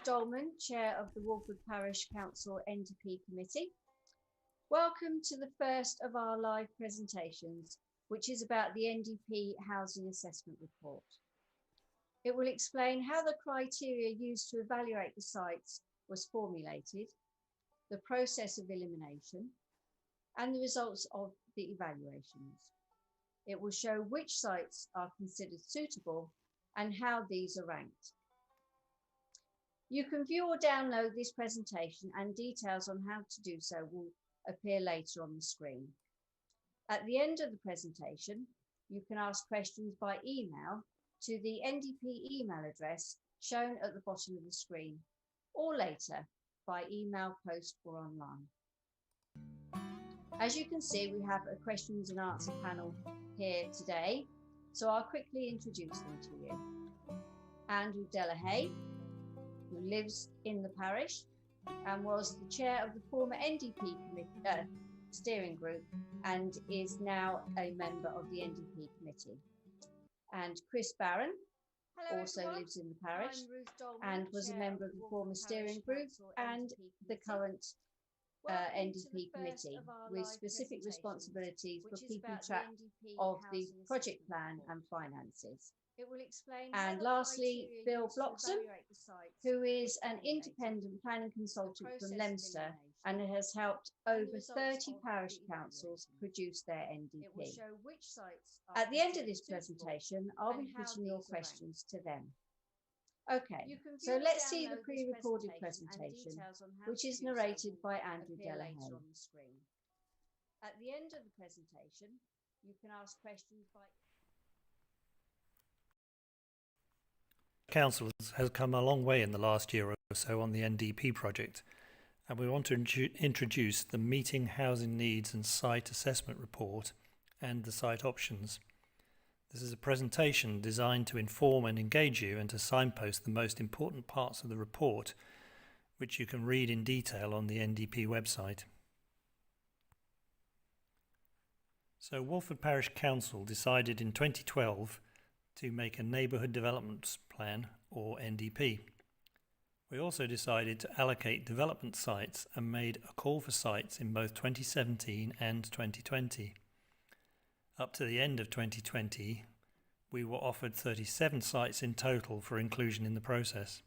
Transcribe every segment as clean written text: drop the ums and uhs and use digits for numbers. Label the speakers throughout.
Speaker 1: Dolman, Chair of the Walford Parish Council NDP Committee. Welcome to the first of our live presentations, which is about the NDP Housing Assessment Report. It will explain how the criteria used to evaluate the sites was formulated, the process of elimination, and the results of the evaluations. It will show which sites are considered suitable and how these are ranked. You can view or download this presentation, and details on how to do so will appear later on the screen. At the end of the presentation, you can ask questions by email to the NDP email address shown at the bottom of the screen, or later by email, post or online. As you can see, we have a questions and answer panel here today, so I'll quickly introduce them to you. Andrew Delahaye, who lives in the parish and was the chair of the former NDP steering group and is now a member of the NDP committee. And Chris Barron also lives in the parish and was a member of the former steering group and the current NDP committee, with specific responsibilities for keeping track of the project plan and finances. And lastly, Bill Bloxham, who is an independent planning consultant from Leicester and has helped over 30 parish councils produce their NDP. At the end of this presentation, I'll be putting your questions to them. Okay, so let's see the pre-recorded presentation, which is narrated by Andrew Delahaye. At the end of the presentation, you can ask questions by...
Speaker 2: Council has come a long way in the last year or so on the NDP project, and we want to introduce the Meeting Housing Needs and Site Assessment Report and the site options. This is a presentation designed to inform and engage you and to signpost the most important parts of the report, which you can read in detail on the NDP website. So Walford Parish Council decided in 2012 to make a Neighbourhood Development Plan, or NDP. We also decided to allocate development sites and made a call for sites in both 2017 and 2020. Up to the end of 2020, we were offered 37 sites in total for inclusion in the process.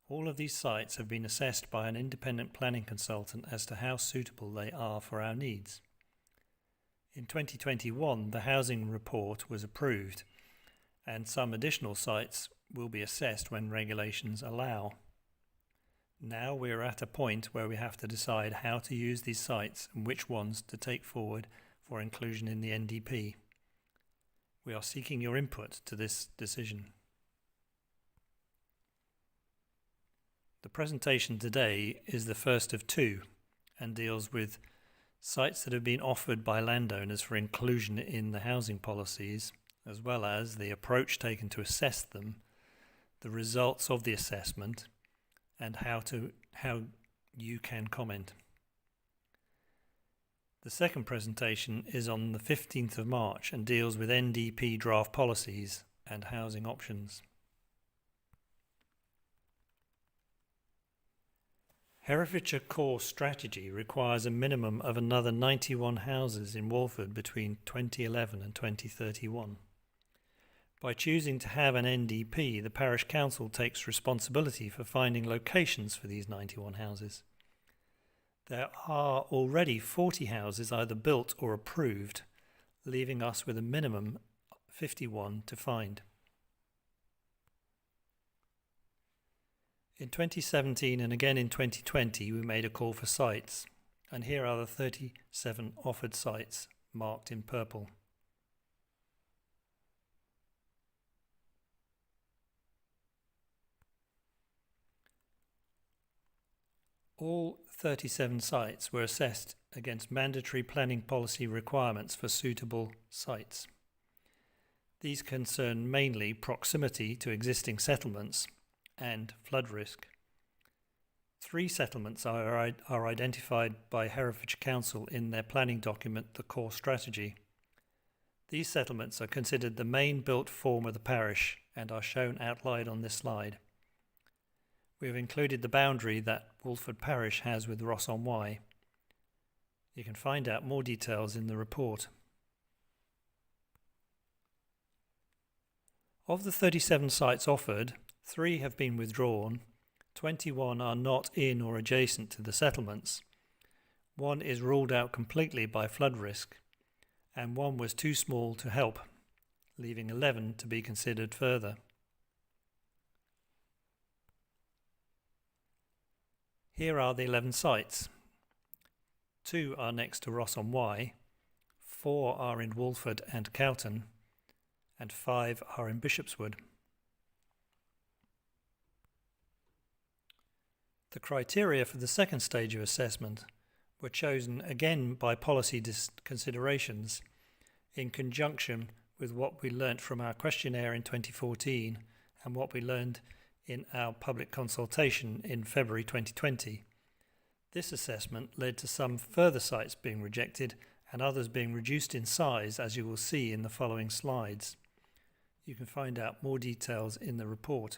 Speaker 2: All of these sites have been assessed by an independent planning consultant as to how suitable they are for our needs. In 2021, the housing report was approved, and some additional sites will be assessed when regulations allow. Now we are at a point where we have to decide how to use these sites and which ones to take forward for inclusion in the NDP. We are seeking your input to this decision. The presentation today is the first of two and deals with sites that have been offered by landowners for inclusion in the housing policies, as well as the approach taken to assess them, the results of the assessment, and how you can comment. The second presentation is on the 15th of March and deals with NDP draft policies and housing options. Herefordshire core strategy requires a minimum of another 91 houses in Walford between 2011 and 2031. By choosing to have an NDP, the Parish Council takes responsibility for finding locations for these 91 houses. There are already 40 houses either built or approved, leaving us with a minimum 51 to find. In 2017 and again in 2020, we made a call for sites, and here are the 37 offered sites marked in purple. All 37 sites were assessed against mandatory planning policy requirements for suitable sites. These concern mainly proximity to existing settlements and flood risk. 3 settlements are identified by Herefordshire Council in their planning document, the Core Strategy. These settlements are considered the main built form of the parish and are shown outlined on this slide. we have included the boundary that Walford Parish has with Ross-on-Wye. You can find out more details in the report. Of the 37 sites offered, 3 have been withdrawn, 21 are not in or adjacent to the settlements, 1 is ruled out completely by flood risk, and 1 was too small to help, leaving 11 to be considered further. Here are the 11 sites. 2 are next to Ross-on-Wye, 4 are in Walford and Cowton, and 5 are in Bishopswood. The criteria for the second stage of assessment were chosen again by policy considerations in conjunction with what we learnt from our questionnaire in 2014 and what we learned in our public consultation in February 2020. This assessment led to some further sites being rejected and others being reduced in size, as you will see in the following slides. You can find out more details in the report.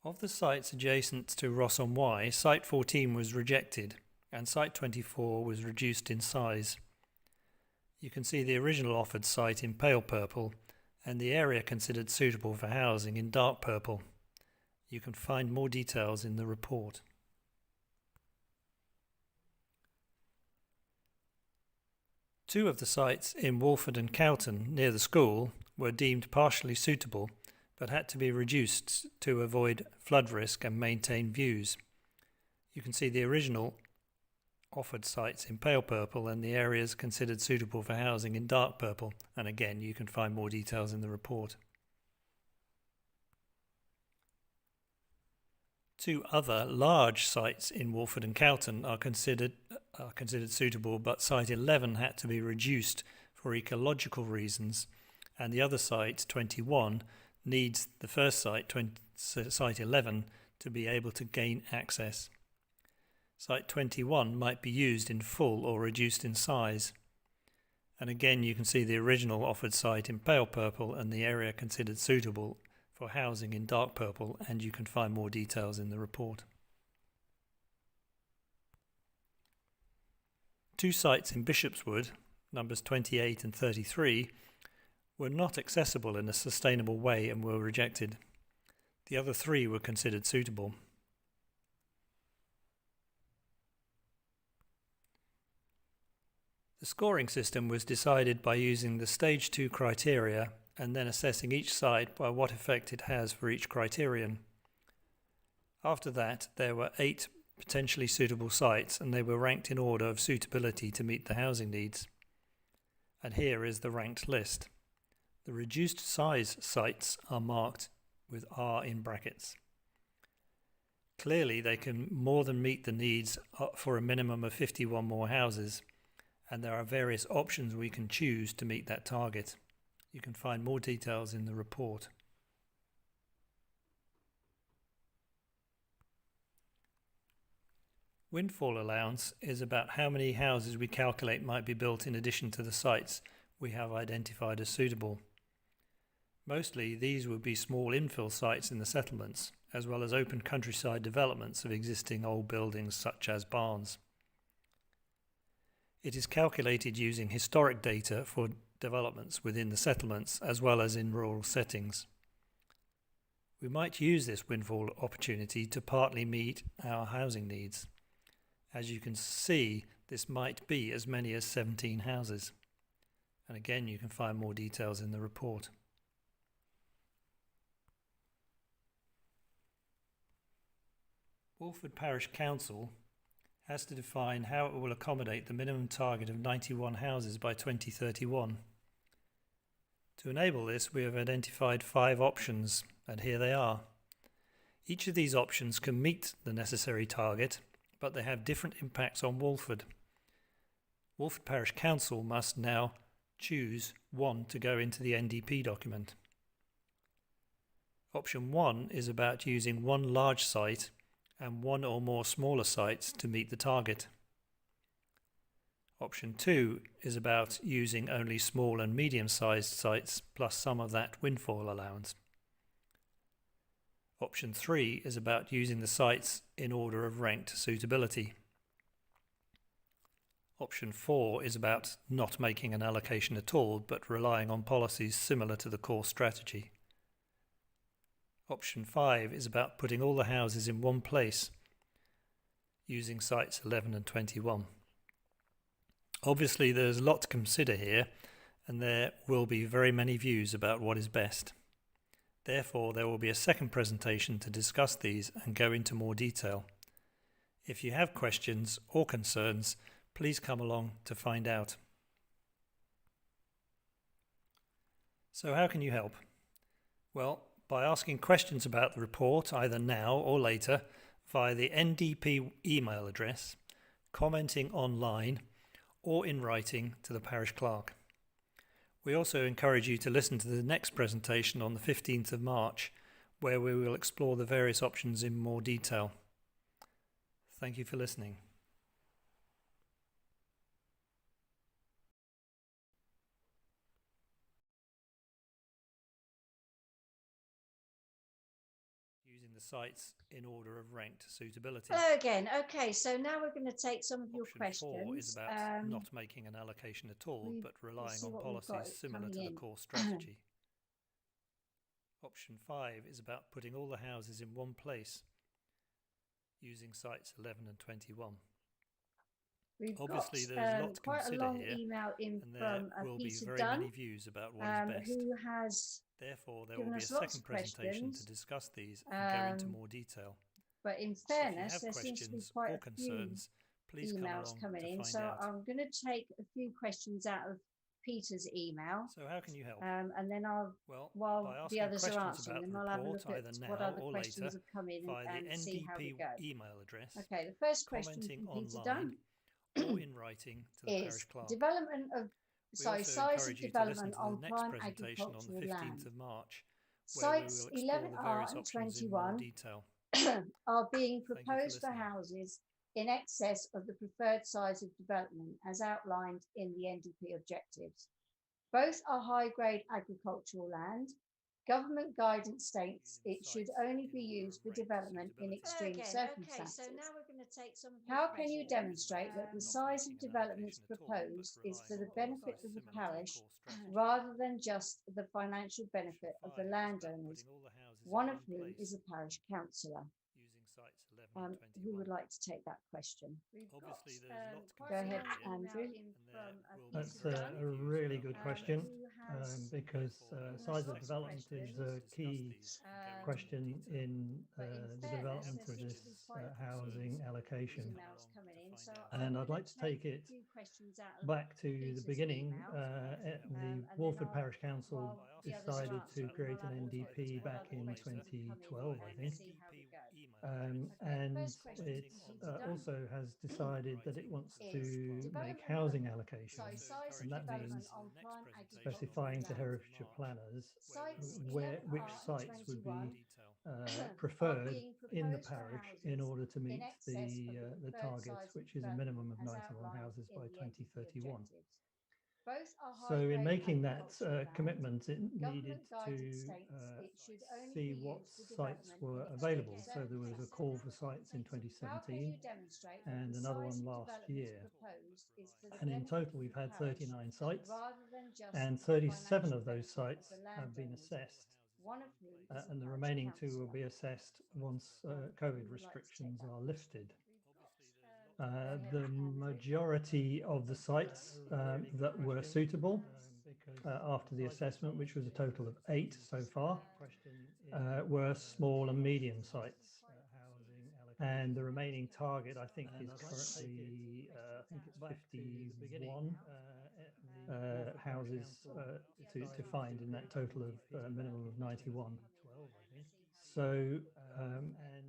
Speaker 2: Of the sites adjacent to Ross-on-Wye, Site 14 was rejected and Site 24 was reduced in size. You can see the original offered site in pale purple and the area considered suitable for housing in dark purple. You can find more details in the report. Two of the sites in Walford and Cowton near the school were deemed partially suitable but had to be reduced to avoid flood risk and maintain views. You can see the original offered sites in pale purple and the areas considered suitable for housing in dark purple, and again you can find more details in the report. 2 other large sites in Walford and Cowton are considered suitable, but Site 11 had to be reduced for ecological reasons, and the other site, 21, needs the first site, Site 11, to be able to gain access. Site 21 might be used in full or reduced in size. And again you can see the original offered site in pale purple and the area considered suitable for housing in dark purple, and you can find more details in the report. 2 sites in Bishopswood, numbers 28 and 33, were not accessible in a sustainable way and were rejected. The other 3 were considered suitable. The scoring system was decided by using the Stage 2 criteria and then assessing each site by what effect it has for each criterion. After that, there were 8 potentially suitable sites and they were ranked in order of suitability to meet the housing needs. And here is the ranked list. The reduced size sites are marked with R in brackets. Clearly they can more than meet the needs for a minimum of 51 more houses, and there are various options we can choose to meet that target. You can find more details in the report. Windfall allowance is about how many houses we calculate might be built in addition to the sites we have identified as suitable. Mostly these would be small infill sites in the settlements, as well as open countryside developments of existing old buildings such as barns. It is calculated using historic data for developments within the settlements as well as in rural settings. We might use this windfall opportunity to partly meet our housing needs. As you can see, this might be as many as 17 houses. And again, you can find more details in the report. Walford Parish Council has to define how it will accommodate the minimum target of 91 houses by 2031. To enable this, we have identified 5 options, and here they are. Each of these options can meet the necessary target, but they have different impacts on Walford. Walford Parish Council must now choose one to go into the NDP document. Option 1 is about using one large site and one or more smaller sites to meet the target. Option 2 is about using only small and medium-sized sites plus some of that windfall allowance. Option 3 is about using the sites in order of ranked suitability. Option 4 is about not making an allocation at all but relying on policies similar to the core strategy. Option 5 is about putting all the houses in one place using sites 11 and 21. Obviously there's a lot to consider here and there will be very many views about what is best. Therefore there will be a second presentation to discuss these and go into more detail. If you have questions or concerns, please come along to find out. So how can you help? Well, by asking questions about the report either now or later via the NDP email address, commenting online or in writing to the Parish Clerk. We also encourage you to listen to the next presentation on the 15th of March, where we will explore the various options in more detail. Thank you for listening. Using the sites in order of ranked suitability.
Speaker 1: Hello again. Okay, so now we're going to take some of your questions.
Speaker 2: Option 4 is about not making an allocation at all, but relying on policies similar to the core strategy. Option 5 is about putting all the houses in one place using sites 11 and 21. Obviously, there's a lot to
Speaker 1: quite
Speaker 2: consider
Speaker 1: a long
Speaker 2: here,
Speaker 1: email in
Speaker 2: and there will be
Speaker 1: Peter
Speaker 2: very
Speaker 1: Dunn,
Speaker 2: many views about what is best.
Speaker 1: who has
Speaker 2: Therefore, there
Speaker 1: given
Speaker 2: will be a
Speaker 1: us lots
Speaker 2: second
Speaker 1: of
Speaker 2: presentation to
Speaker 1: questions.
Speaker 2: discuss these and go into more detail.
Speaker 1: But in
Speaker 2: If
Speaker 1: fairness,
Speaker 2: you
Speaker 1: there
Speaker 2: have
Speaker 1: seems to be
Speaker 2: questions
Speaker 1: quite
Speaker 2: or
Speaker 1: a few
Speaker 2: concerns, please come
Speaker 1: emails
Speaker 2: along
Speaker 1: coming
Speaker 2: to
Speaker 1: in.
Speaker 2: find
Speaker 1: So
Speaker 2: out.
Speaker 1: I'm going to take a few questions out of Peter's email.
Speaker 2: So how can you help?
Speaker 1: And then I'll,
Speaker 2: Well,
Speaker 1: while
Speaker 2: by
Speaker 1: the
Speaker 2: asking
Speaker 1: others are
Speaker 2: questions
Speaker 1: answering
Speaker 2: about
Speaker 1: them,
Speaker 2: the
Speaker 1: I'll have a
Speaker 2: report
Speaker 1: look at
Speaker 2: either
Speaker 1: what
Speaker 2: now
Speaker 1: other
Speaker 2: or
Speaker 1: questions
Speaker 2: later
Speaker 1: have come in
Speaker 2: via the
Speaker 1: and see how we
Speaker 2: NDP
Speaker 1: go.
Speaker 2: email address,
Speaker 1: Okay, the first question
Speaker 2: commenting
Speaker 1: from Peter
Speaker 2: online
Speaker 1: Dunn
Speaker 2: or in writing to the
Speaker 1: is
Speaker 2: Parish Clerk.
Speaker 1: development of
Speaker 2: We also
Speaker 1: size of
Speaker 2: encourage you to listen
Speaker 1: development
Speaker 2: to
Speaker 1: on
Speaker 2: the next
Speaker 1: prime
Speaker 2: presentation on the
Speaker 1: agricultural
Speaker 2: 15th
Speaker 1: land.
Speaker 2: of March, where we
Speaker 1: Sites
Speaker 2: will explore the
Speaker 1: 11R
Speaker 2: various
Speaker 1: and
Speaker 2: options in more
Speaker 1: 21
Speaker 2: detail.
Speaker 1: are being
Speaker 2: Thank you for
Speaker 1: proposed for
Speaker 2: listening.
Speaker 1: houses in excess of the preferred size of development as outlined in the NDP objectives. Both are high-grade agricultural land. Government guidance states it should only be used for development in extreme circumstances. Okay, so now we're going to take some. How can you demonstrate that the size of developments proposed is for the benefit of the parish rather than just the financial benefit of the landowners, one of whom is a parish councillor? Who would like to take that question?
Speaker 2: Obviously, there's a lot to
Speaker 1: Go ahead,
Speaker 2: consider
Speaker 1: Andrew.
Speaker 3: That's a really good question because size of development is a key question in the development of this housing allocation. And I'd like to take it back to the beginning. The Walford Parish Council decided to create an NDP back in 2012, I think. And it also has decided that it wants to make housing allocations, and that means specifying to Herefordshire planners which sites would be preferred in the parish in order to meet the targets, which is a minimum of 91 houses by 2031. So in making that commitment, it needed to see what sites were available. So there was a call for sites in 2017 and another one last year. And in total, we've had 39 sites, and 37 of those sites have been assessed. And the remaining 2 will be assessed once COVID restrictions are lifted. The majority of the sites that were suitable after the assessment, which was a total of 8 so far, were small and medium sites. And the remaining target, I think, is currently I think it's 51 houses to find in that total of minimum of 91. So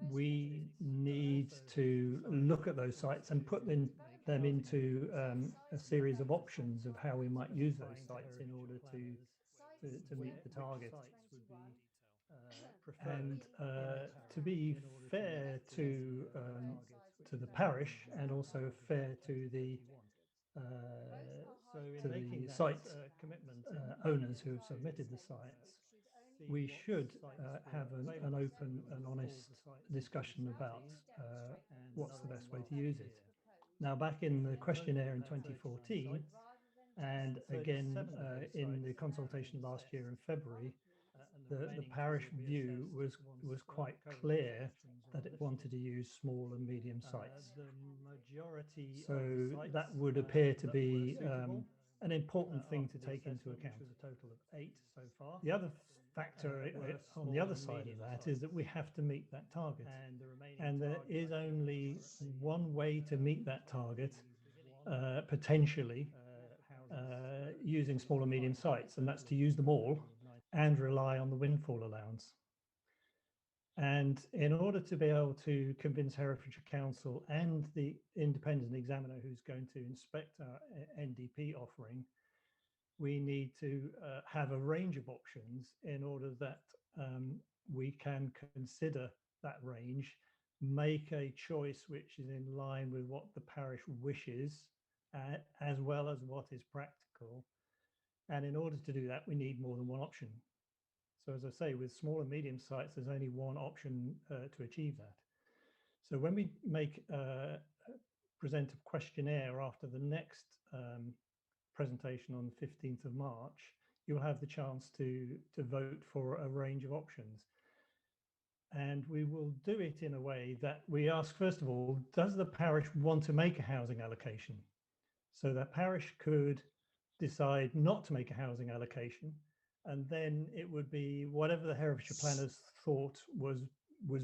Speaker 3: we need to look at those sites and put them into a series of options of how we might use those sites in order to meet the target. And to be fair to the parish and also fair to the to the site owners who have submitted the sites, we should have an open and honest discussion about what's the best way to use it. Now, back in the questionnaire in 2014, and again in the consultation last year in February, the parish view was quite clear that it wanted to use small and medium sites. So that would appear to be an important thing to take into account. A total of 8 so far. The other factor on the other side of that is that we have to meet that target, and there is only one way to meet that target, potentially using small and medium sites, and that's to use them all and rely on the windfall allowance. And in order to be able to convince Herefordshire Council and the independent examiner who's going to inspect our NDP offering, we need to have a range of options in order that we can consider that range, make a choice which is in line with what the parish wishes, as well as what is practical. And in order to do that, we need more than one option. So as I say, with small and medium sites, there's only one option to achieve that. So when we present a questionnaire after the next presentation on the 15th of March, you'll have the chance to vote for a range of options. And we will do it in a way that we ask, first of all, does the parish want to make a housing allocation? So the parish could decide not to make a housing allocation, and then it would be whatever the Herefordshire planners thought was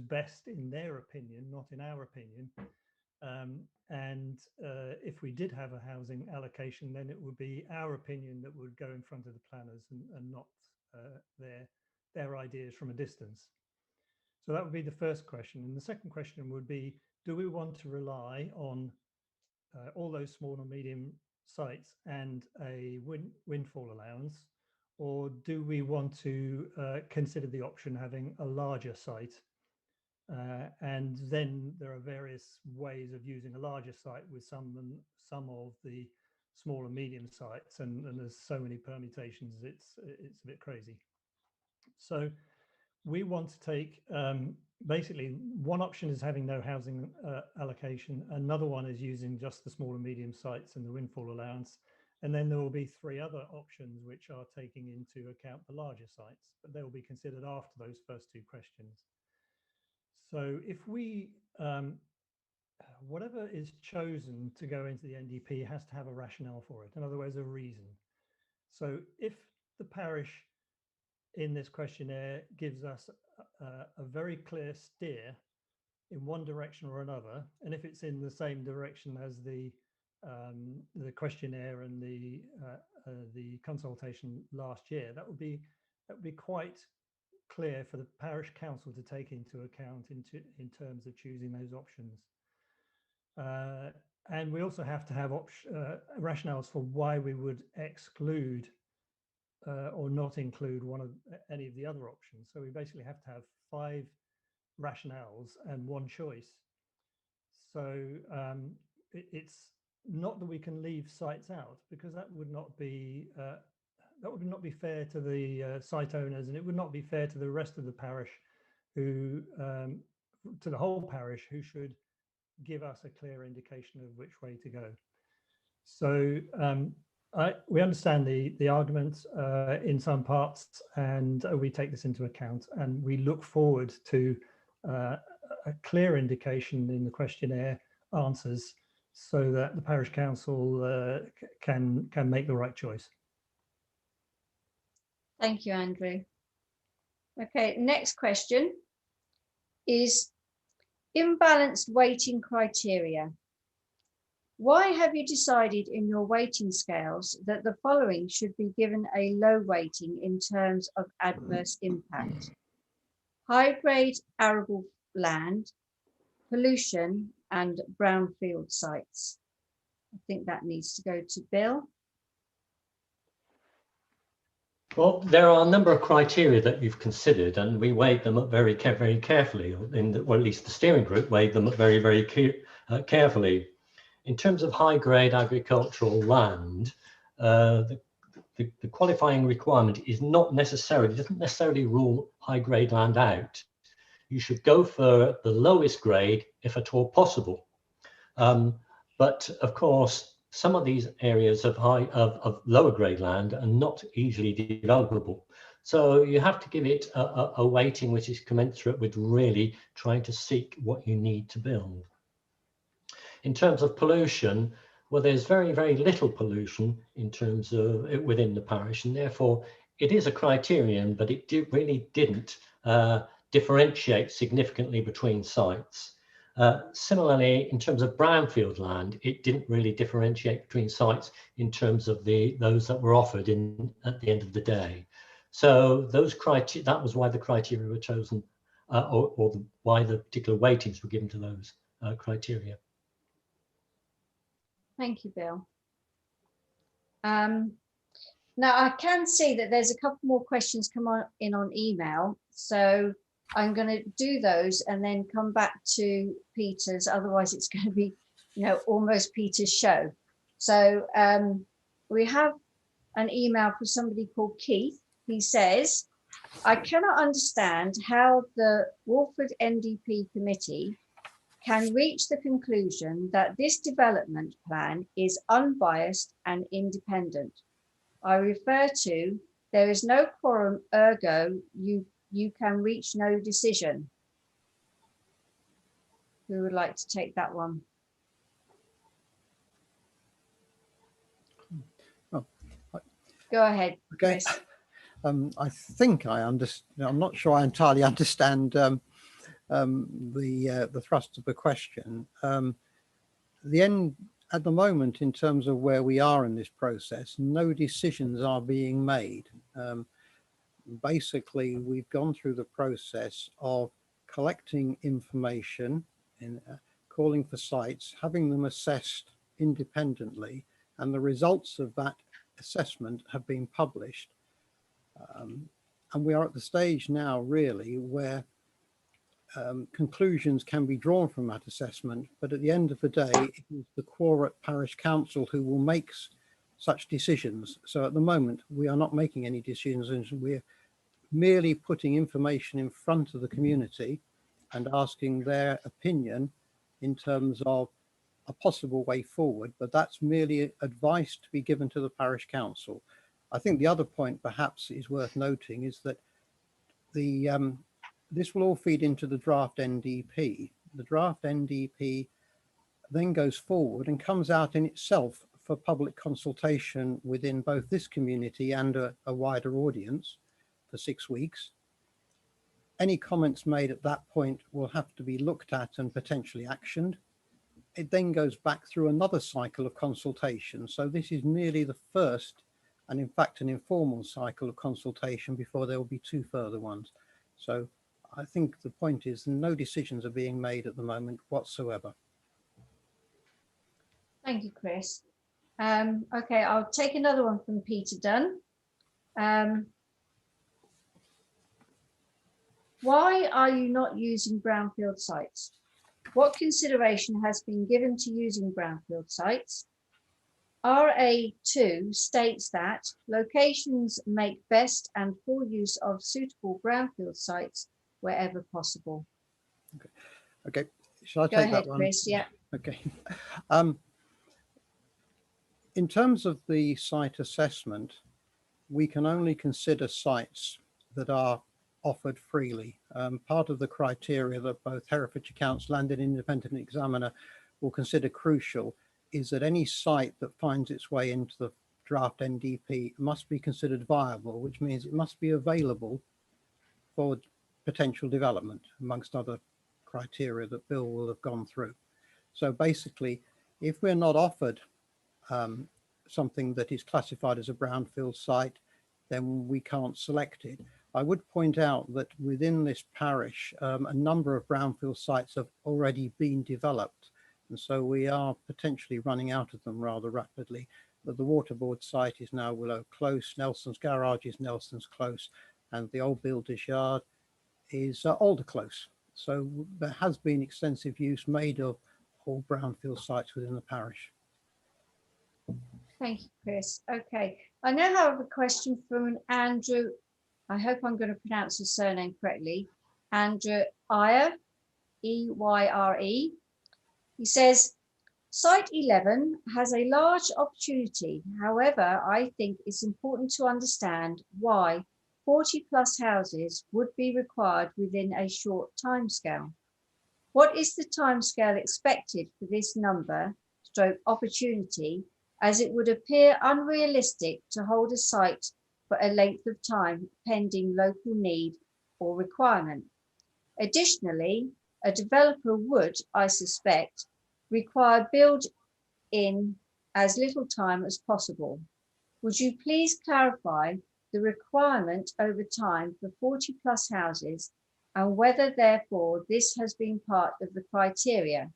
Speaker 3: best in their opinion, not in our opinion. If we did have a housing allocation, then it would be our opinion that would go in front of the planners and not their ideas from a distance. So that would be the first question. And the second question would be, do we want to rely on all those small and medium sites and a windfall allowance, or do we want to consider the option having a larger site? And then there are various ways of using a larger site with some of the small and medium sites, and there's so many permutations, it's a bit crazy. So we want to take basically one option is having no housing allocation, another one is using just the small and medium sites and the windfall allowance, and then there will be 3 other options which are taking into account the larger sites, but they will be considered after those first 2 questions. So if we, whatever is chosen to go into the NDP has to have a rationale for it. In other words, a reason. So if the parish in this questionnaire gives us a very clear steer in one direction or another, and if it's in the same direction as the questionnaire and the consultation last year, that would be quite clear for the parish council to take into account in terms of choosing those options. And we also have to have rationales for why we would exclude or not include any of the other options. So we basically have to have 5 rationales and 1 choice. So it's not that we can leave sites out, because that would not be fair to the site owners, and it would not be fair to the rest of the parish, who to the whole parish, who should give us a clear indication of which way to go. So we understand the arguments in some parts, and we take this into account, and we look forward to a clear indication in the questionnaire answers, so that the parish council can make the right choice.
Speaker 1: Thank you, Andrew. Okay, next question is imbalanced weighting criteria. Why have you decided in your weighting scales that the following should be given a low weighting in terms of adverse impact? High-grade arable land, pollution, and brownfield sites. I think that needs to go to Bill.
Speaker 4: Well, there are a number of criteria that you've considered, and we weighed them up very carefully. Or at least the steering group weighed them up very carefully. in terms of high-grade agricultural land, the qualifying requirement is not necessarily, doesn't necessarily rule high-grade land out. You should go for the lowest grade if at all possible. But of course, some of these areas of lower grade land are not easily developable. So you have to give it a weighting which is commensurate with really trying to seek what you need to build. In terms of pollution, well, there's very, very little pollution in terms of within the parish, and therefore it is a criterion, but it really didn't differentiate significantly between sites. Similarly, in terms of brownfield land, it didn't really differentiate between sites in terms of those that were offered at the end of the day. So those criteria, that was why the criteria were chosen, why the particular weightings were given to those criteria.
Speaker 1: Thank you, Bill. Now I can see that there's a couple more questions come in on email, so I'm going to do those and then come back to Peter's. Otherwise, it's going to be, almost Peter's show. So we have an email from somebody called Keith. He says, "I cannot understand how the Walford NDP committee can reach the conclusion that this development plan is unbiased and independent. I refer to, there is no quorum, ergo you can reach no decision." Who would like to take that one?
Speaker 5: Oh,
Speaker 1: Go ahead,
Speaker 5: okay.
Speaker 1: Chris.
Speaker 5: I think I understand. I'm not sure I entirely understand the thrust of the question. The end at the moment, in terms of where we are in this process, no decisions are being made. Basically, we've gone through the process of collecting information and calling for sites, having them assessed independently, and the results of that assessment have been published. And we are at the stage now, really, where conclusions can be drawn from that assessment, but at the end of the day, it is the quorate parish council who will make such decisions. So at the moment, we are not making any decisions, and we're merely putting information in front of the community and asking their opinion in terms of a possible way forward, but that's merely advice to be given to the parish council. I think the other point perhaps is worth noting is that this will all feed into the draft NDP. The draft NDP then goes forward and comes out in itself for public consultation within both this community and a wider audience for 6 weeks. Any comments made at that point will have to be looked at and potentially actioned. It then goes back through another cycle of consultation. So this is merely the first, and in fact an informal cycle of consultation before there will be 2 further ones. So I think the point is no decisions are being made at the moment whatsoever.
Speaker 1: Thank you, Chris. Okay, I'll take another one from Peter Dunn. Why are you not using brownfield sites? What consideration has been given to using brownfield sites? RA2 states that locations make best and full use of suitable brownfield sites wherever possible.
Speaker 5: Okay. Shall I
Speaker 1: Go
Speaker 5: take
Speaker 1: ahead,
Speaker 5: that one?
Speaker 1: Chris, yeah.
Speaker 5: Okay. In terms of the site assessment, we can only consider sites that are offered freely. Part of the criteria that both Herefordshire Council and an independent examiner will consider crucial is that any site that finds its way into the draft NDP must be considered viable, which means it must be available for potential development, amongst other criteria that Bill will have gone through. So basically, if we're not offered something that is classified as a brownfield site, then we can't select it. I would point out that within this parish, a number of brownfield sites have already been developed, and so we are potentially running out of them rather rapidly. But the Waterboard site is now Willow Close, Nelson's Garage is Nelson's Close, and the Old Builder's Yard is Alder Close. So there has been extensive use made of all brownfield sites within the parish.
Speaker 1: Thank you, Chris. Okay, I now have a question from an Andrew. I hope I'm going to pronounce his surname correctly. Andrew Eyre, E-Y-R-E. He says, Site 11 has a large opportunity. However, I think it's important to understand why 40 plus houses would be required within a short timescale. What is the timescale expected for this number stroke opportunity, as it would appear unrealistic to hold a site for a length of time pending local need or requirement? Additionally, a developer would, I suspect, require build in as little time as possible. Would you please clarify the requirement over time for 40 plus houses and whether therefore this has been part of the criteria,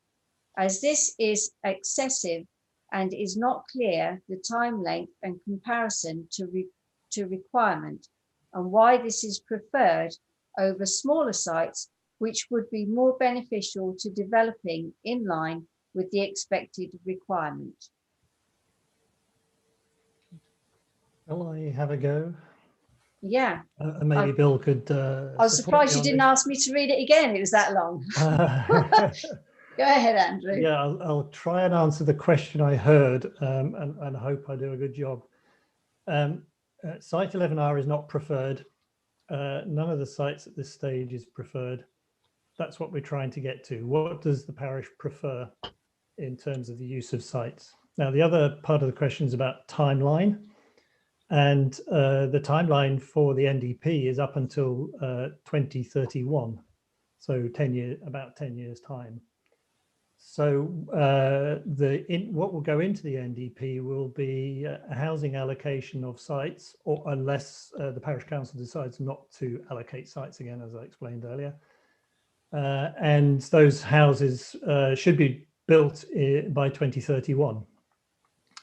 Speaker 1: as this is excessive and is not clear the time length and comparison to requirement, and why this is preferred over smaller sites which would be more beneficial to developing in line with the expected requirement.
Speaker 3: Will I have a go?
Speaker 1: Yeah.
Speaker 3: Maybe Bill could.
Speaker 1: I was surprised you didn't ask me to read it again. It was that long. Go ahead, Andrew.
Speaker 3: Yeah, I'll try and answer the question I heard, and hope I do a good job. Site 11R is not preferred. None of the sites at this stage is preferred. That's what we're trying to get to. What does the parish prefer in terms of the use of sites? Now, the other part of the question is about timeline. And the timeline for the NDP is up until 2031. So about 10 years time. So what will go into the NDP will be a housing allocation of sites, or unless the parish council decides not to allocate sites again, as I explained earlier. And those houses should be built by 2031.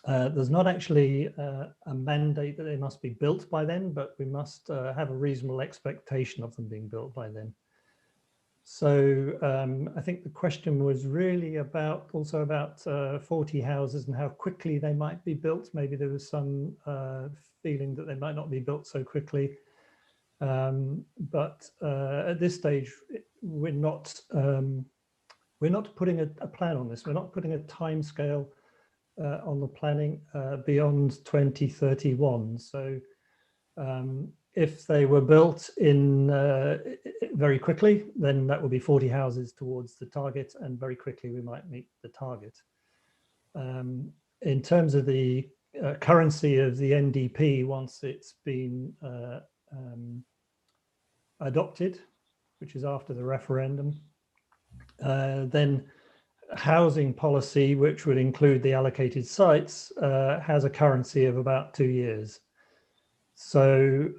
Speaker 3: There's not actually a mandate that they must be built by then, but we must have a reasonable expectation of them being built by then. So I think the question was really also about 40 houses and how quickly they might be built. Maybe there was some feeling that they might not be built so quickly. But at this stage, we're not putting a plan on this. We're not putting a time scale on the planning beyond 2031. So if they were built in very quickly, then that will be 40 houses towards the target, and very quickly we might meet the target. In terms of the currency of the NDP, once it's been adopted, which is after the referendum, then housing policy, which would include the allocated sites, has a currency of about 2 years. So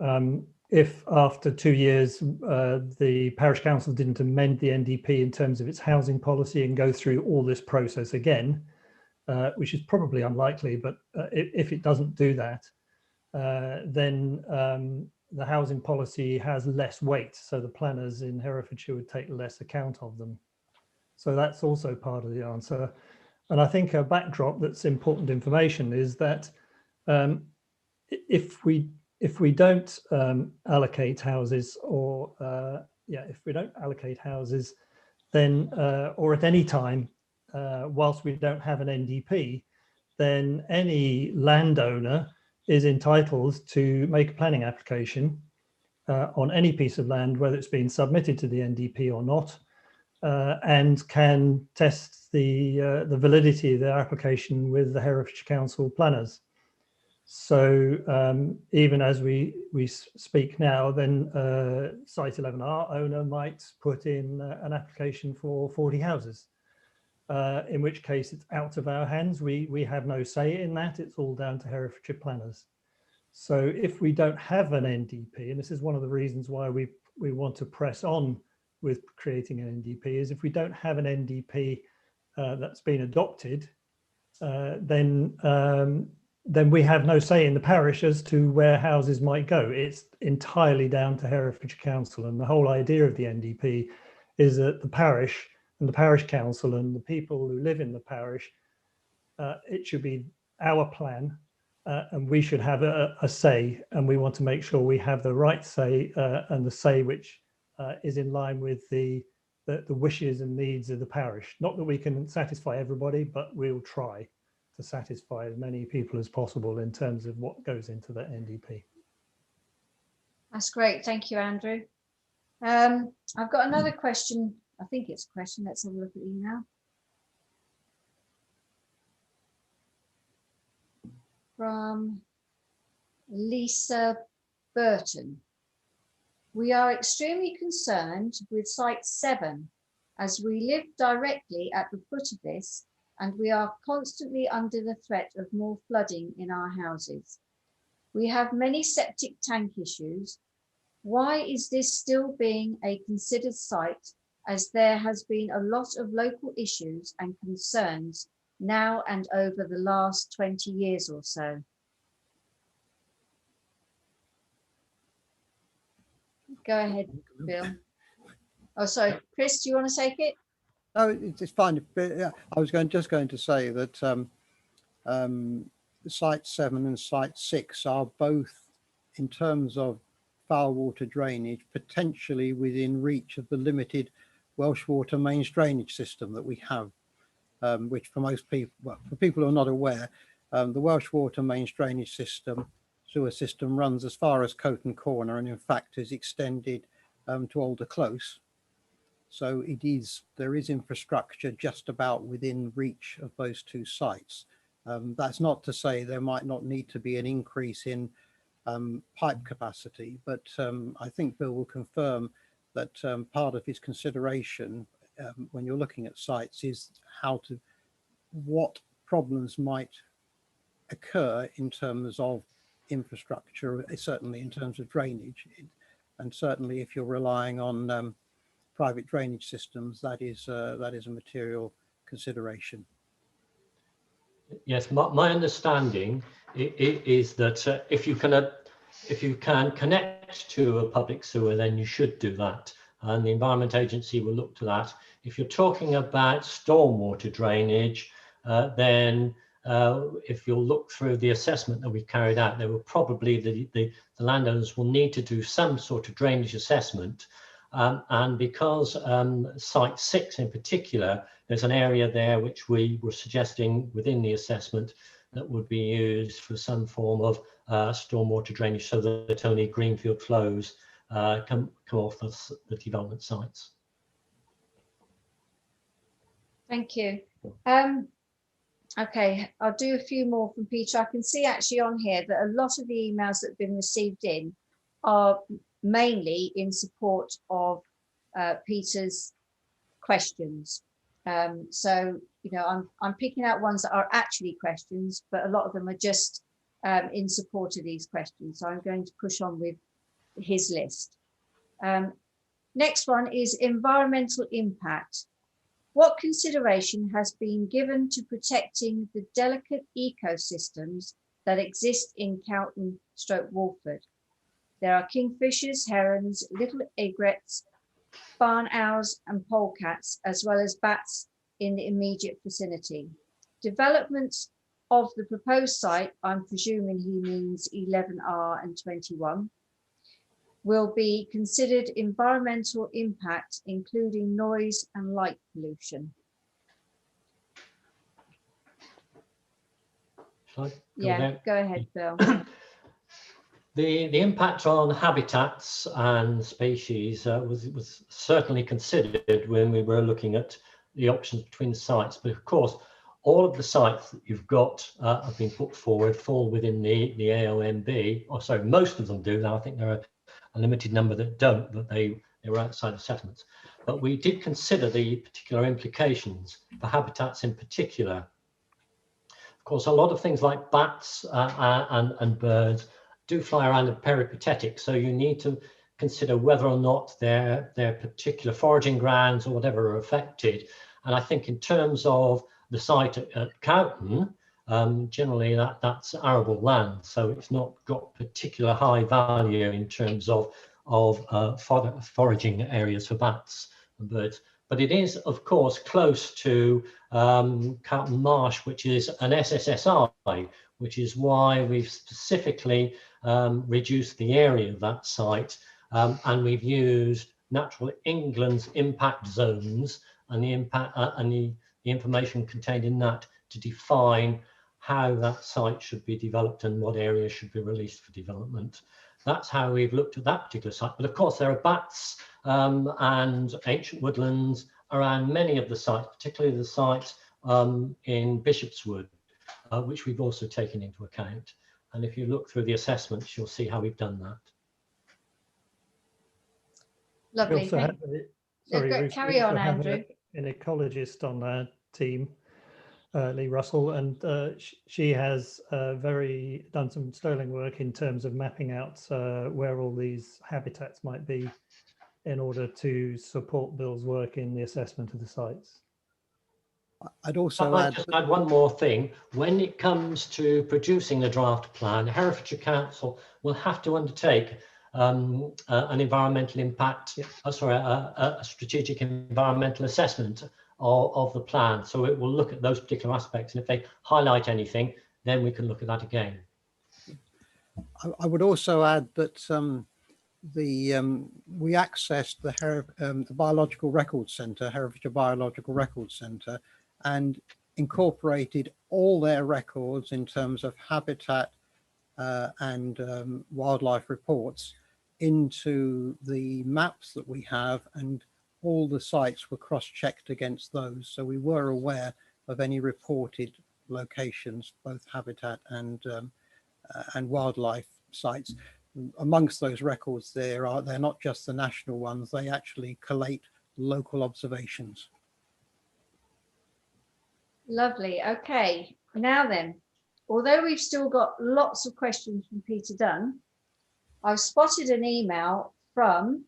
Speaker 3: if after 2 years the parish council didn't amend the NDP in terms of its housing policy and go through all this process again, which is probably unlikely, but if it doesn't do that, then the housing policy has less weight. So the planners in Herefordshire would take less account of them. So that's also part of the answer. And I think a backdrop that's important information is that if we don't allocate houses, or if we don't allocate houses, then or at any time whilst we don't have an NDP, then any landowner is entitled to make a planning application on any piece of land, whether it's been submitted to the NDP or not, and can test the validity of their application with the Herefordshire Council planners. So even as we speak now, then Site 11R owner might put in an application for 40 houses, in which case it's out of our hands. We have no say in that. It's all down to Herefordshire planners. So if we don't have an NDP, and this is one of the reasons why we want to press on with creating an NDP, is if we don't have an NDP that's been adopted, then we have no say in the parish as to where houses might go. It's entirely down to Herefordshire Council, and the whole idea of the NDP is that the parish and the parish council and the people who live in the parish, it should be our plan, and we should have a say, and we want to make sure we have the right say, and the say which is in line with the wishes and needs of the parish. Not that we can satisfy everybody, but we'll try to satisfy as many people as possible in terms of what goes into the NDP.
Speaker 1: That's great. Thank you, Andrew. I've got another question. I think it's a question. Let's have a look at the email. From Lisa Burton. We are extremely concerned with Site 7 as we live directly at the foot of this, and we are constantly under the threat of more flooding in our houses. We have many septic tank issues. Why is this still being a considered site, as there has been a lot of local issues and concerns now and over the last 20 years or so? Go ahead, Bill. Oh, sorry, Chris, do you want to take it?
Speaker 5: No, it's fine. But, yeah, I was just going to say that Site 7 and Site 6 are both, in terms of foul water drainage, potentially within reach of the limited Welsh water mains drainage system that we have, which for most people, well, for people who are not aware, the Welsh water mains drainage system, sewer system, runs as far as Coton Corner, and in fact is extended to Alder Close. So there is infrastructure just about within reach of those two sites. That's not to say there might not need to be an increase in pipe capacity, but I think Bill will confirm that part of his consideration when you're looking at sites is what problems might occur in terms of infrastructure, certainly in terms of drainage, and certainly if you're relying on private drainage systems, that is a material consideration.
Speaker 4: Yes, my understanding is that if you can connect to a public sewer, then you should do that, and the Environment Agency will look to that. If you're talking about stormwater drainage, then if you'll look through the assessment that we've carried out, there will probably the landowners will need to do some sort of drainage assessment, and because Site 6 in particular, there's an area there which we were suggesting within the assessment that would be used for some form of stormwater drainage, so that only greenfield flows come off the development sites.
Speaker 1: Thank you. Okay, I'll do a few more from Peter. I can see actually on here that a lot of the emails that have been received in are mainly in support of Peter's questions. So, you know, I'm picking out ones that are actually questions, but a lot of them are just in support of these questions. So I'm going to push on with his list. Next one is environmental impact. What consideration has been given to protecting the delicate ecosystems that exist in Cowton/Walford? There are kingfishers, herons, little egrets, barn owls and polecats, as well as bats in the immediate vicinity. Development of the proposed site, I'm presuming he means 11R and 21, will be considered environmental impact, including noise and light pollution. Yeah, go ahead, Bill.
Speaker 4: The impact on habitats and species was certainly considered when we were looking at the options between sites, but of course all of the sites that you've got have been put forward fall within the AONB, or sorry, most of them do. Now I think there are a limited number that don't, but they were outside of settlements. But we did consider the particular implications for habitats in particular. Of course, a lot of things like bats and birds do fly around in peripatetic, so you need to consider whether or not their particular foraging grounds or whatever are affected. And I think in terms of the site at Cowton, generally that's arable land, so it's not got particular high value in terms of foraging areas for bats and birds. but it is, of course, close to Carlton Marsh, which is an SSSI, which is why we've specifically reduced the area of that site, and we've used Natural England's impact zones and the impact and the information contained in that to define how that site should be developed and what areas should be released for development. That's how we've looked at that particular site. But of course, there are bats and ancient woodlands around many of the sites, particularly the sites in Bishopswood, which we've also taken into account. And if you look through the assessments, you'll see how we've done that.
Speaker 1: Lovely.
Speaker 3: Ruth,
Speaker 1: carry on, Andrew.
Speaker 3: An ecologist on our team, Lee Russell, and she has done some sterling work in terms of mapping out where all these habitats might be in order to support Bill's work in the assessment of the sites.
Speaker 5: I'd also
Speaker 4: add one more thing. When it comes to producing the draft plan, Herefordshire Council will have to undertake an environmental impact, a strategic environmental assessment of the plan. So it will look at those particular aspects, and if they highlight anything, then we can look at that again.
Speaker 5: I would also add that we accessed the Biological Records Centre, Herefordshire Biological Records Centre, and incorporated all their records in terms of habitat and wildlife reports into the maps that we have, and all the sites were cross-checked against those. So we were aware of any reported locations, both habitat and wildlife sites. Amongst those records, they're not just the national ones, they actually collate local observations.
Speaker 1: Lovely. Okay, now then, although we've still got lots of questions from Peter Dunn, I've spotted an email from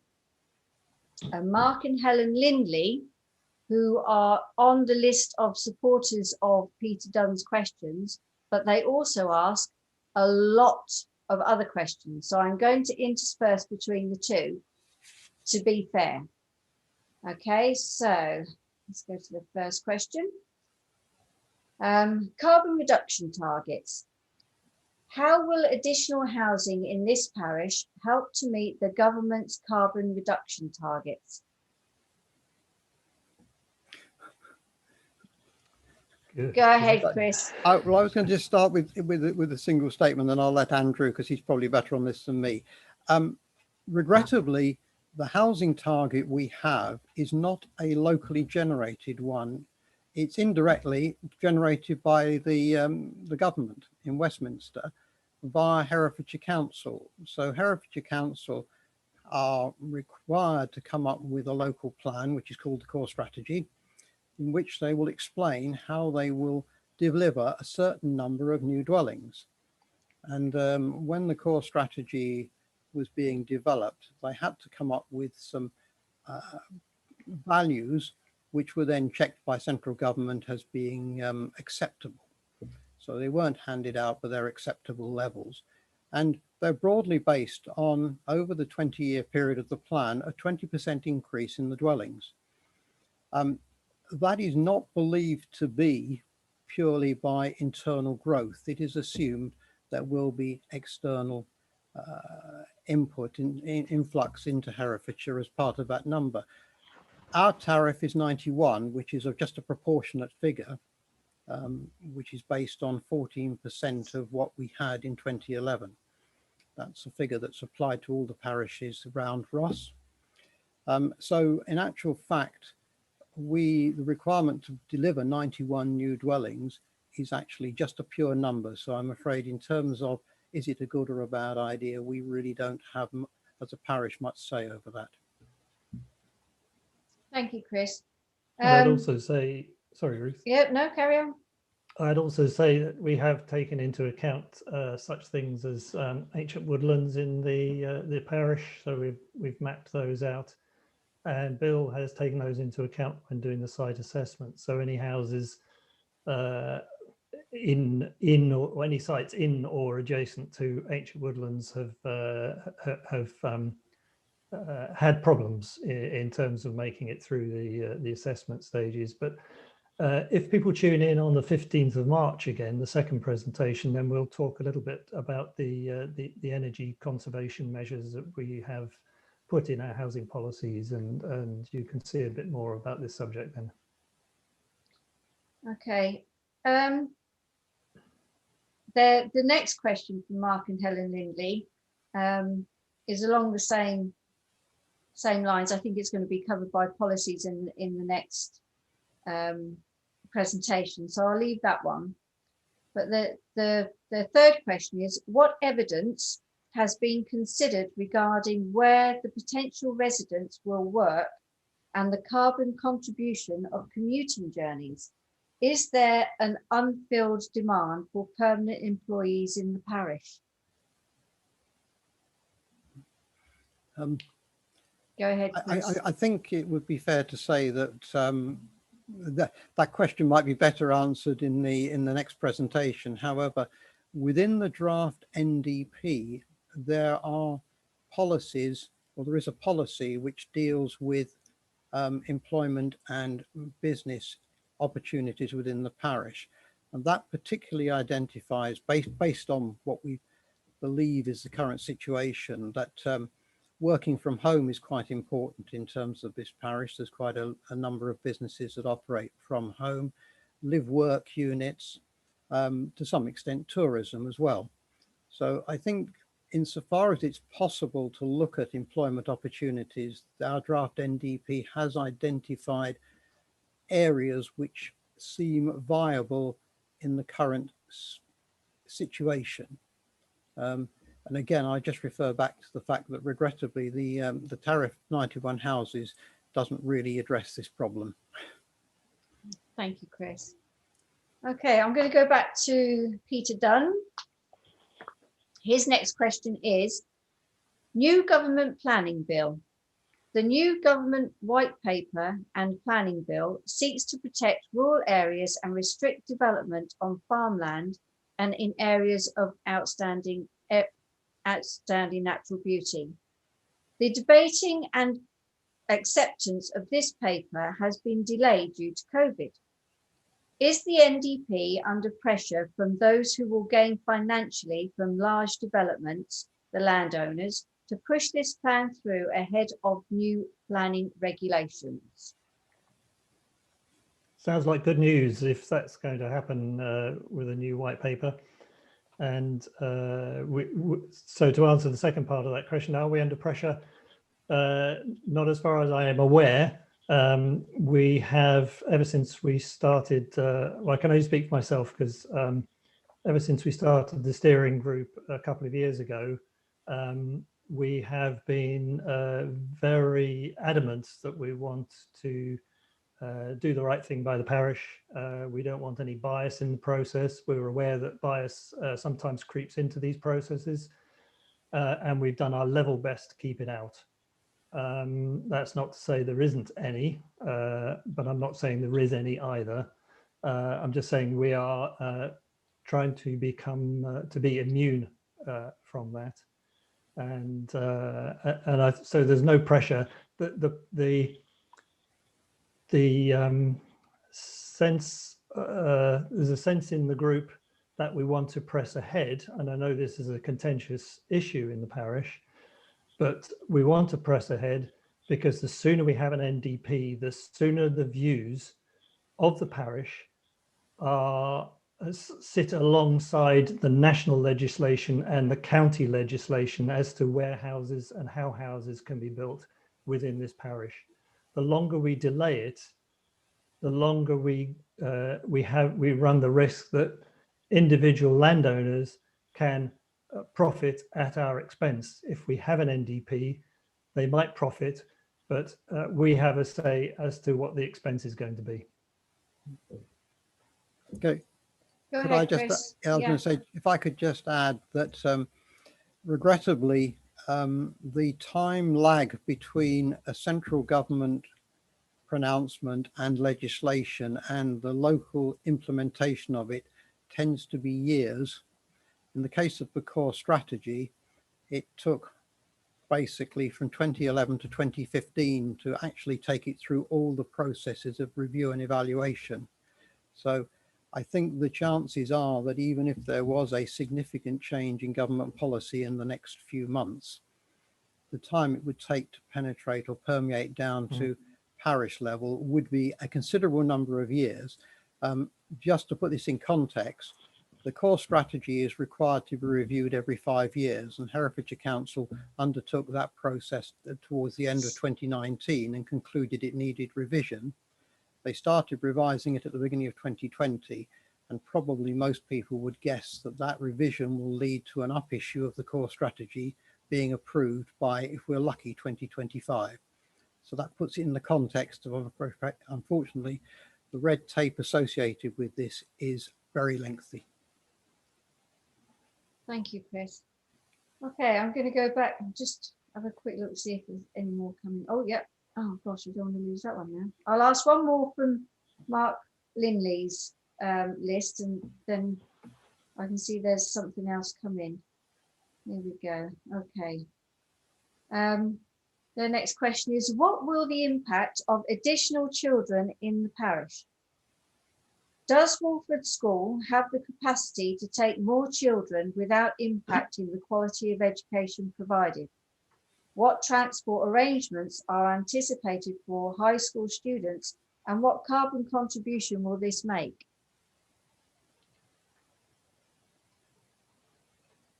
Speaker 1: Mark and Helen Lindley, who are on the list of supporters of Peter Dunn's questions, but they also ask a lot of other questions. So I'm going to intersperse between the two to be fair. Okay, so let's go to the first question. Carbon reduction targets. How will additional housing in this parish help to meet the government's carbon reduction targets?
Speaker 3: Good.
Speaker 1: Go ahead, Chris.
Speaker 5: Well, I was going to just start with a single statement, then I'll let Andrew, because he's probably better on this than me. Regrettably, the housing target we have is not a locally generated one. It's indirectly generated by the government in Westminster via Herefordshire Council. So Herefordshire Council are required to come up with a local plan, which is called the core strategy, in which they will explain how they will deliver a certain number of new dwellings. And when the core strategy was being developed, they had to come up with some values which were then checked by central government as being acceptable. So they weren't handed out, but they're acceptable levels. And they're broadly based on, over the 20-year period of the plan, a 20% increase in the dwellings. That is not believed to be purely by internal growth. It is assumed there will be external input, influx into Herefordshire as part of that number. Our tariff is 91, which is just a proportionate figure, which is based on 14% of what we had in 2011. That's a figure that's applied to all the parishes around Ross. So in actual fact, the requirement to deliver 91 new dwellings is actually just a pure number. So I'm afraid in terms of, is it a good or a bad idea, we really don't have, as a parish, much say over that.
Speaker 1: Thank you, Chris.
Speaker 3: I'd also say, sorry, Ruth.
Speaker 1: Yeah, no, carry on.
Speaker 3: I'd also say that we have taken into account such things as ancient woodlands in the parish. So we've mapped those out, and Bill has taken those into account when doing the site assessment. So any houses in or any sites in or adjacent to ancient woodlands have had problems in terms of making it through the assessment stages. But if people tune in on the 15th of March again, the second presentation, then we'll talk a little bit about the energy conservation measures that we have put in our housing policies, and you can see a bit more about this subject then.
Speaker 1: Okay. The next question from Mark and Helen Lindley is along the same lines. I think it's going to be covered by policies in the next presentation, so I'll leave that one. But the third question is, what evidence has been considered regarding where the potential residents will work and the carbon contribution of commuting journeys? Is there an unfilled demand for permanent employees in the parish? Go ahead, Chris.
Speaker 5: I think it would be fair to say that that question might be better answered in the next presentation. However, within the draft NDP, there are policies, or there is a policy which deals with employment and business opportunities within the parish, and that particularly identifies, based on what we believe is the current situation, that working from home is quite important in terms of this parish. There's quite a number of businesses that operate from home, live work units, to some extent tourism as well. So I think insofar as it's possible to look at employment opportunities, our draft NDP has identified areas which seem viable in the current situation. And again, I just refer back to the fact that regrettably the tariff 91 houses doesn't really address this problem.
Speaker 1: Thank you, Chris. Okay, I'm going to go back to Peter Dunn. His next question is, new government planning bill. The new government white paper and planning bill seeks to protect rural areas and restrict development on farmland and in areas of outstanding natural beauty. The debating and acceptance of this paper has been delayed due to COVID. Is the NDP under pressure from those who will gain financially from large developments, the landowners, to push this plan through ahead of new planning regulations?
Speaker 3: Sounds like good news if that's going to happen with a new white paper. And so to answer the second part of that question, are we under pressure? Not as far as I am aware. We have, ever since we started, well, I can only speak for myself because ever since we started the steering group a couple of years ago, we have been very adamant that we want to do the right thing by the parish. We don't want any bias in the process. We're aware that bias sometimes creeps into these processes, and we've done our level best to keep it out. That's not to say there isn't any, but I'm not saying there is any either. I'm just saying we are trying to become to be immune from that, and so there's no pressure. The sense, there's a sense in the group that we want to press ahead, and I know this is a contentious issue in the parish, but we want to press ahead because the sooner we have an NDP, the sooner the views of the parish sit alongside the national legislation and the county legislation as to where houses and how houses can be built within this parish. The longer we delay it, the longer we run the risk that individual landowners can profit at our expense. If we have an NDP, they might profit, but we have a say as to what the expense is going to be.
Speaker 5: Okay.
Speaker 1: Go
Speaker 5: could
Speaker 1: ahead,
Speaker 5: I just,
Speaker 1: Chris.
Speaker 5: I was going to say, if I could just add that regrettably, the time lag between a central government pronouncement and legislation and the local implementation of it tends to be years. In the case of the core strategy, it took basically from 2011 to 2015 to actually take it through all the processes of review and evaluation. So I think the chances are that even if there was a significant change in government policy in the next few months, the time it would take to penetrate or permeate down to parish level would be a considerable number of years. Just to put this in context, the core strategy is required to be reviewed every 5 years, and Herefordshire Council undertook that process towards the end of 2019 and concluded it needed revision. They started revising it at the beginning of 2020, and probably most people would guess that that revision will lead to an up issue of the core strategy being approved by, if we're lucky, 2025. So that puts it in the context of, unfortunately, the red tape associated with this is very lengthy.
Speaker 1: Thank you, Chris. Okay, I'm going to go back and just have a quick look to see if there's any more coming. Oh, yeah. Oh, gosh, we don't want to lose that one now. I'll ask one more from Mark Linley's list, and then I can see there's something else coming. Here we go. Okay. The next question is, what will the impact of additional children in the parish? Does Walford School have the capacity to take more children without impacting the quality of education provided? What transport arrangements are anticipated for high school students, and what carbon contribution will this make?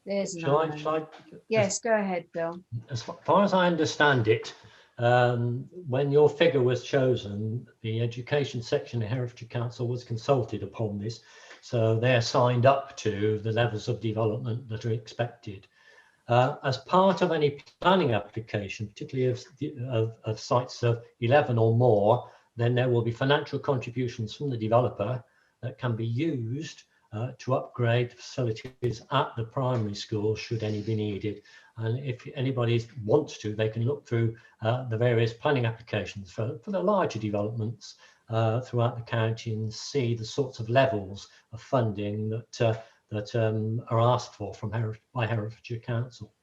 Speaker 1: There's another. Yes, go ahead, Bill.
Speaker 4: As far as I understand it, when your figure was chosen, the education section of Herefordshire Council was consulted upon this, so they're signed up to the levels of development that are expected. As part of any planning application, particularly of sites of 11 or more, then there will be financial contributions from the developer that can be used to upgrade the facilities at the primary school should any be needed. And if anybody wants to, they can look through the various planning applications for the larger developments throughout the county and see the sorts of levels of funding that are asked for by Herefordshire Council.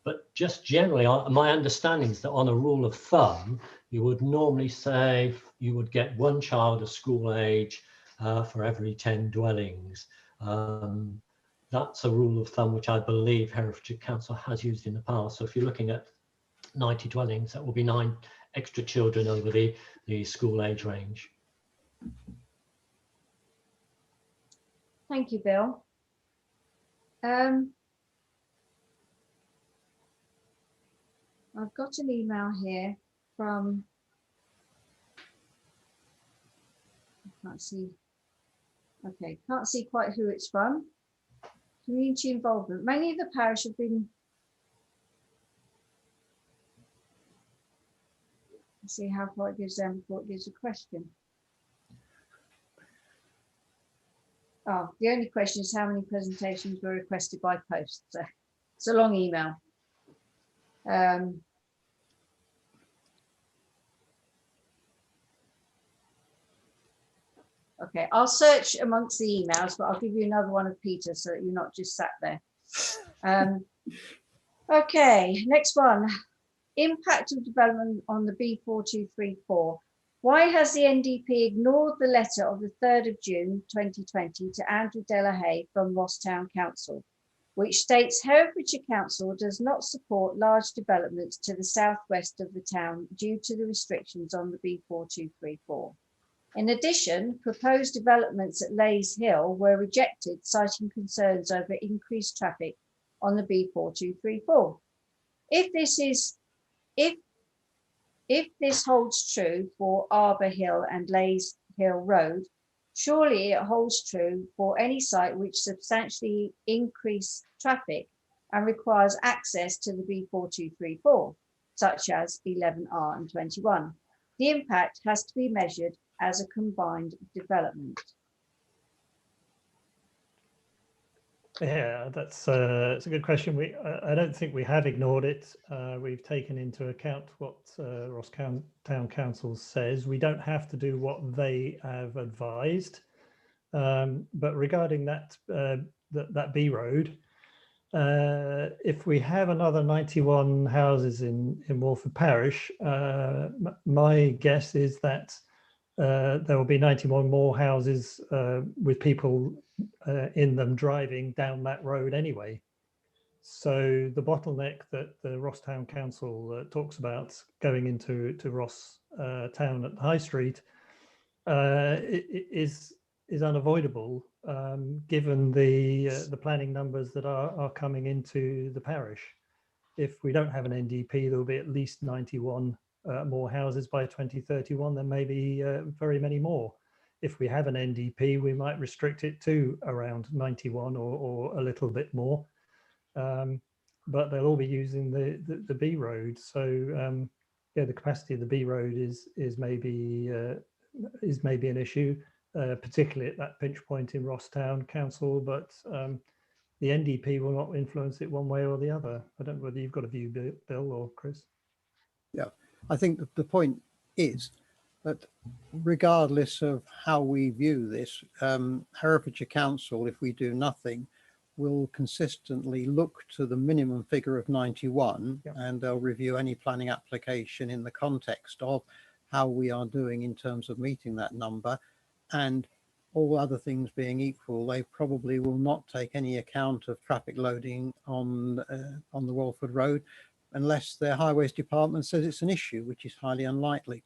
Speaker 4: But just generally, my understanding is that on a rule of thumb, you would normally say you would get one child of school age for every 10 dwellings. That's a rule of thumb which I believe Herefordshire Council has used in the past. So if you're looking at 90 dwellings, that will be 9 extra children over the school age range.
Speaker 1: Thank you, Bill. I've got an email here from, I can't see, okay, can't see quite who it's from. Community involvement. Many of the parish have been, let's see how far it gives them before it gives a question. Oh, the only question is how many presentations were requested by post. So it's a long email. Okay, I'll search amongst the emails, but I'll give you another one of Peter so that you're not just sat there. Okay, next one. Impact of development on the B4234. Why has the NDP ignored the letter of the 3rd of June 2020 to Andrew Delahaye from Ross Town Council, which states Herefordshire Council does not support large developments to the southwest of the town due to the restrictions on the B4234. In addition, proposed developments at Leys Hill were rejected, citing concerns over increased traffic on the B4234. If this holds true for Arbour Hill and Leys Hill Road, surely it holds true for any site which substantially increases traffic and requires access to the B4234, such as 11R and 21. The impact has to be measured as a combined development.
Speaker 3: Yeah, that's a good question. I don't think we have ignored it. We've taken into account what Ross Town Council says. We don't have to do what they have advised. But regarding that B road, if we have another 91 houses in Walford Parish, my guess is that there will be 91 more houses with people in them driving down that road anyway. So the bottleneck that the Ross Town Council talks about going into Ross Town at the High Street is unavoidable, given the planning numbers that are coming into the parish. If we don't have an NDP, there will be at least 91 more houses by 2031. There may be very many more. If we have an NDP, we might restrict it to around 91 or a little bit more. But they'll all be using the B road. So yeah, the capacity of the B road is maybe an issue, particularly at that pinch point in Ross Town Council. But the NDP will not influence it one way or the other. I don't know whether you've got a view, Bill or Chris.
Speaker 5: Yeah, I think the point is that regardless of how we view this, Herefordshire Council, if we do nothing, will consistently look to the minimum figure of 91,
Speaker 3: Yep.
Speaker 5: and they'll review any planning application in the context of how we are doing in terms of meeting that number. And all other things being equal, they probably will not take any account of traffic loading on the Walford Road unless their highways department says it's an issue, which is highly unlikely.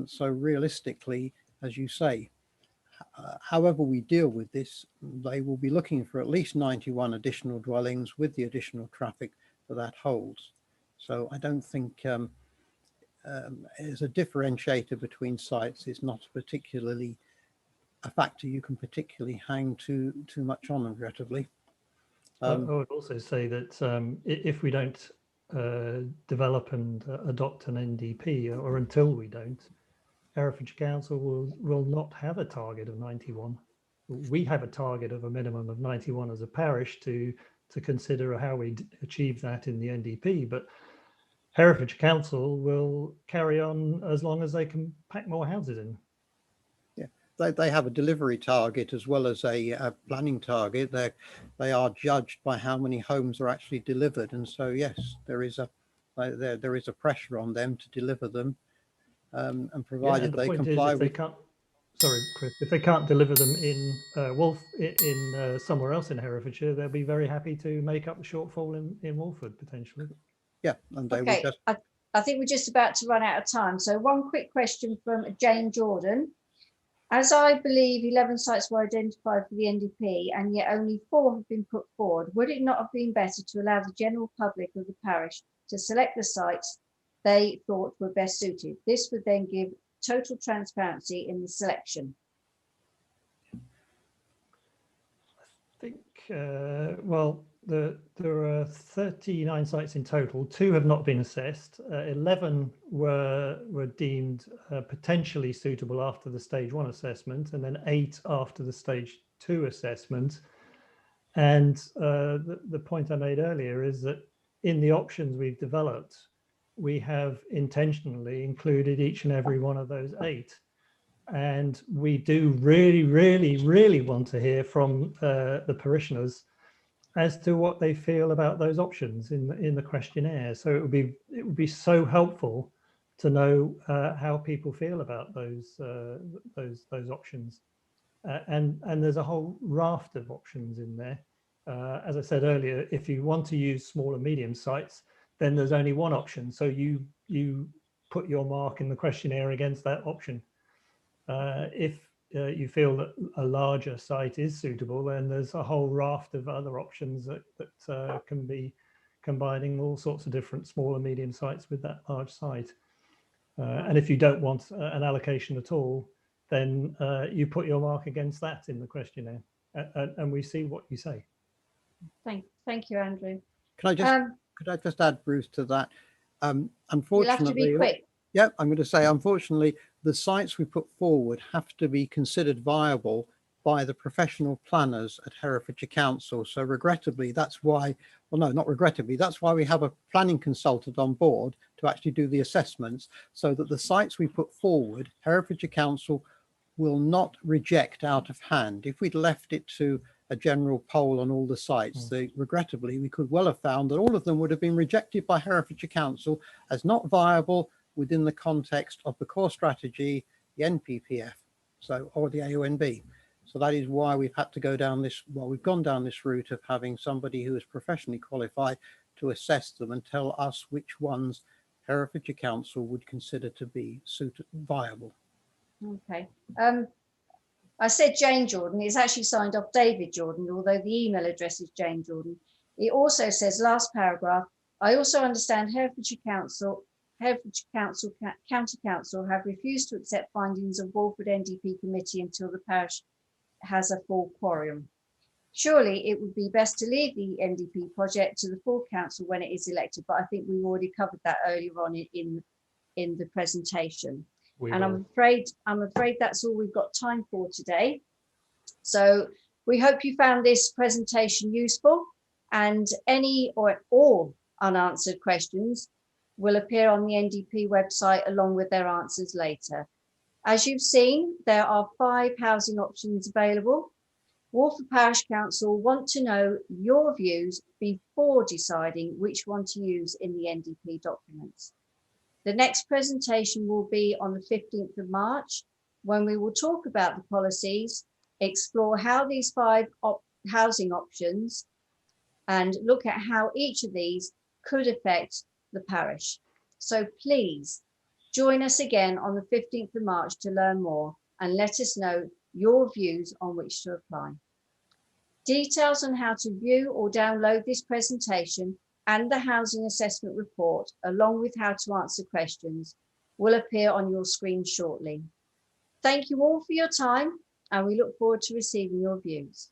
Speaker 5: So realistically, as you say, however we deal with this, they will be looking for at least 91 additional dwellings with the additional traffic that holds. So I don't think as a differentiator between sites is not particularly a factor you can particularly hang too much on, regrettably.
Speaker 3: I would also say that if we don't develop and adopt an NDP, or until we don't, Herefordshire Council will not have a target of 91. We have a target of a minimum of 91 as a parish to consider how we achieve that in the NDP, but Herefordshire Council will carry on as long as they can pack more houses in.
Speaker 5: Yeah, they have a delivery target as well as a planning target. They are judged by how many homes are actually delivered, and so yes, there is a pressure on them to deliver them. And provided they comply with.
Speaker 3: Sorry, Chris. If they can't deliver them in somewhere else in Herefordshire, they'll be very happy to make up the shortfall in Walford potentially.
Speaker 5: Yeah, and they
Speaker 1: okay.
Speaker 5: will just.
Speaker 1: I think we're just about to run out of time. So one quick question from Jane Jordan. As I believe 11 sites were identified for the NDP and yet only 4 have been put forward, would it not have been better to allow the general public of the parish to select the sites they thought were best suited? This would then give total transparency in the selection.
Speaker 3: I think, well, there are 39 sites in total. 2 have not been assessed. 11 were deemed potentially suitable after the stage 1 assessment, and then 8 after the stage 2 assessment. And the point I made earlier is that in the options we've developed, we have intentionally included each and every one of those 8. And we do really, really, really want to hear from the parishioners as to what they feel about those options in the questionnaire. So it would be so helpful to know how people feel about those options. And there's a whole raft of options in there. As I said earlier, if you want to use small and medium sites, then there's only one option. So you put your mark in the questionnaire against that option. If you feel that a larger site is suitable, then there's a whole raft of other options that can be combining all sorts of different small and medium sites with that large site. And if you don't want an allocation at all, then you put your mark against that in the questionnaire, and we see what you say.
Speaker 1: Thank you, Andrew.
Speaker 5: Could I just add, Bruce, to that? Unfortunately,
Speaker 1: you'll have to be quick.
Speaker 5: Yeah, I'm going to say, unfortunately, the sites we put forward have to be considered viable by the professional planners at Herefordshire Council. So regrettably, that's why, well, no, not regrettably, that's why we have a planning consultant on board to actually do the assessments, so that the sites we put forward, Herefordshire Council will not reject out of hand. If we'd left it to a general poll on all the sites. Regrettably, we could well have found that all of them would have been rejected by Herefordshire Council as not viable within the context of the core strategy, the NPPF, or the AONB. So that is why we've had to go down this, we've gone down this route of having somebody who is professionally qualified to assess them and tell us which ones Herefordshire Council would consider to be viable.
Speaker 1: Okay. I said Jane Jordan. It's actually signed off David Jordan, although the email address is Jane Jordan. It also says, last paragraph, I also understand Herefordshire County Council have refused to accept findings of Walford NDP committee until the parish has a full quorum. Surely it would be best to leave the NDP project to the full council when it is elected, but I think we've already covered that earlier on in the presentation. I'm afraid that's all we've got time for today. So we hope you found this presentation useful, and any or all unanswered questions will appear on the NDP website along with their answers later. As you've seen, there are 5 housing options available. Walford Parish Council want to know your views before deciding which one to use in the NDP documents. The next presentation will be on the 15th of March, when we will talk about the policies, explore how these 5 housing options, and look at how each of these could affect the parish. So please join us again on the 15th of March to learn more and let us know your views on which to apply. Details on how to view or download this presentation and the housing assessment report, along with how to answer questions, will appear on your screen shortly. Thank you all for your time, and we look forward to receiving your views.